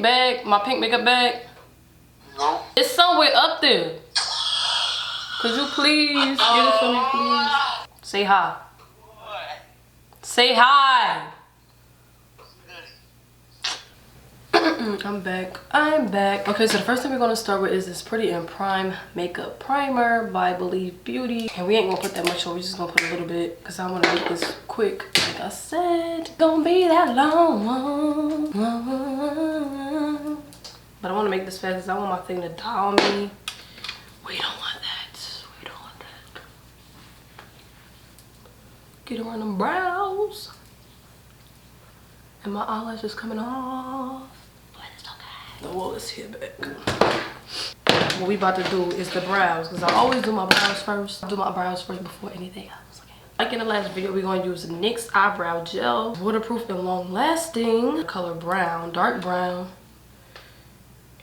bag, my pink makeup bag? No. It's somewhere up there. Could you please get it for me, please? Say hi. Say hi. I'm back. Okay, so the first thing we're gonna start with is this Pretty and Prime makeup primer by Believe Beauty. And we ain't gonna put that much on, we're just gonna put a little bit because I wanna make this quick. Like I said, gonna be that long. But I wanna make this fast because I want my thing to die on me. We don't want that. We don't want that. Get around them brows. And my eyelashes coming off. The wall is here back. What we about to do is the brows, because I always do my brows first. I do my brows first before anything else. Okay. Like in the last video, we're going to use NYX eyebrow gel, waterproof and long lasting, color brown, dark brown.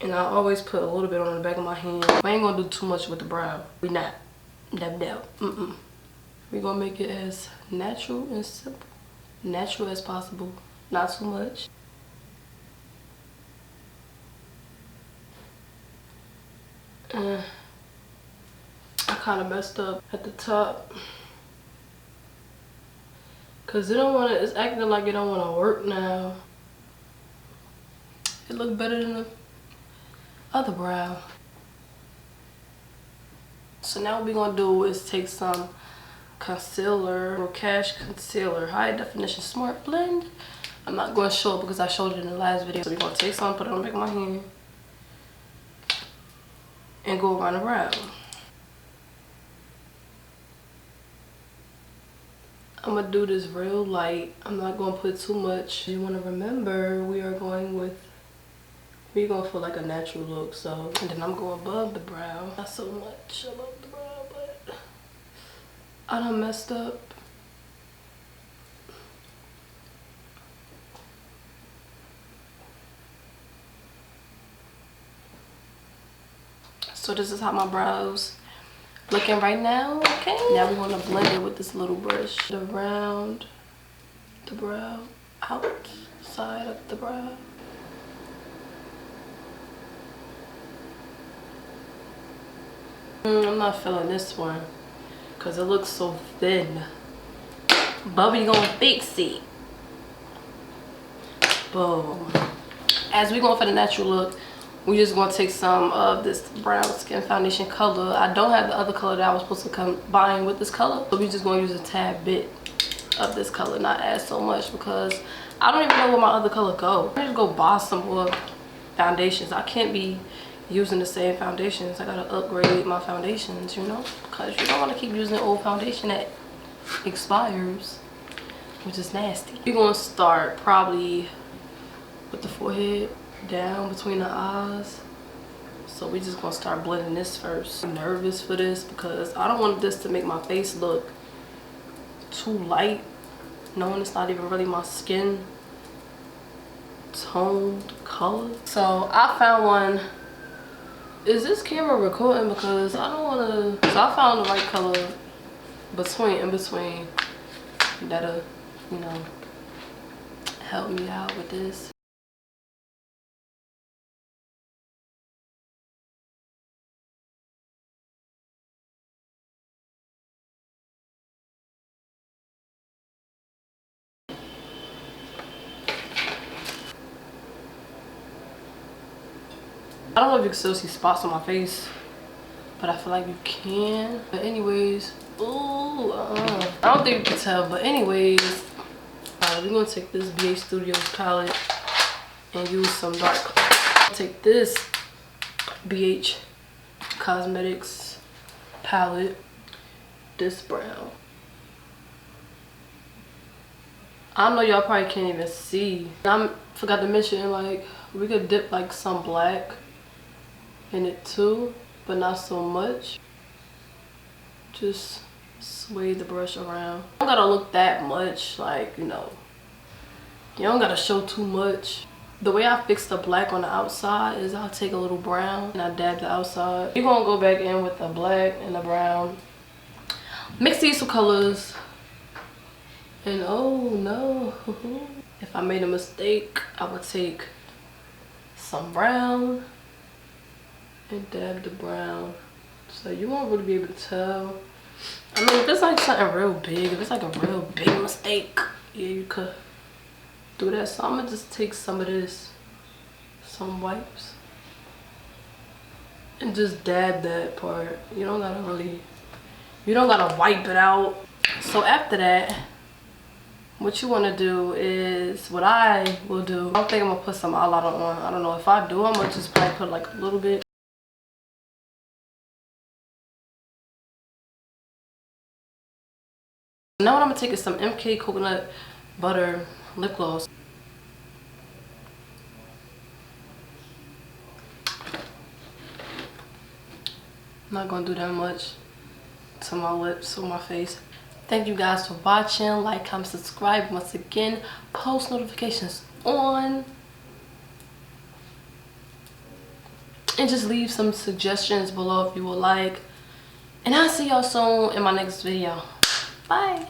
And I always put a little bit on the back of my hand. I ain't gonna do too much with the brow. We not. No. We're gonna make it as natural and simple, natural as possible, not too much. I kind of messed up at the top because it's acting like it don't want to work now. It looked better than the other brow. So now what we're gonna do is take some concealer or cash concealer, high definition smart blend. I'm not going to show it because I showed it in the last video. So we're gonna take some, put it on the back of my hand, and go around the brow. I'm gonna do this real light. I'm not gonna put too much. You wanna remember we're going for like a natural look. So, and then I'm going above the brow. Not so much above the brow, but I done messed up. So this is how my brows looking right now. Okay, now we want to blend it with this little brush around the brow, outside of the brow. I'm not feeling this one because it looks so thin, but we gonna fix it. Boom. As we going for the natural look, we just gonna take some of this brown skin foundation color. I don't have the other color that I was supposed to combine with this color, so we just gonna use a tad bit of this color, not add so much because I don't even know where my other color go. I need to go buy some more foundations. I can't be using the same foundations. I gotta upgrade my foundations, you know, because you don't want to keep using the old foundation that expires, which is nasty. We're gonna start probably with the forehead down between the eyes. So we just gonna start blending this first. I'm nervous for this because I don't want this to make my face look too light, knowing it's not even really my skin toned color. So I found one. Is this camera recording? Because I don't want to. So I found the right color in between that'll, you know, help me out with this. I don't know if you can still see spots on my face, but I feel like you can. But anyways, ooh, I don't think you can tell, but anyways, we're gonna take this BH Studios palette and use some dark color. Take this BH Cosmetics palette, this brown. I know y'all probably can't even see. I forgot to mention, like, we could dip like some black in it too, but not so much. Just sway the brush around. You don't gotta look that much, like, you know, you don't gotta show too much. The way I fix the black on the outside is I'll take a little brown and I dab the outside. You're gonna go back in with the black and the brown, mix these two colors, and oh no, if I made a mistake, I would take some brown and dab the brown. So you won't really be able to tell. I mean, if it's like something real big, if it's like a real big mistake, yeah, you could do that. So I'm gonna just take some of this, some wipes, and just dab that part. You don't gotta wipe it out. So after that, what you wanna do is, what I will do, I don't think I'm gonna put some eyeliner on. I don't know. If I do, I'm gonna just probably put like a little bit. Now what I'm gonna take is some MK coconut butter lip gloss. I'm not gonna do that much to my lips or my face. Thank you guys for watching. Like, comment, subscribe. Once again, post notifications on. And just leave some suggestions below if you would like. And I'll see y'all soon in my next video. Bye.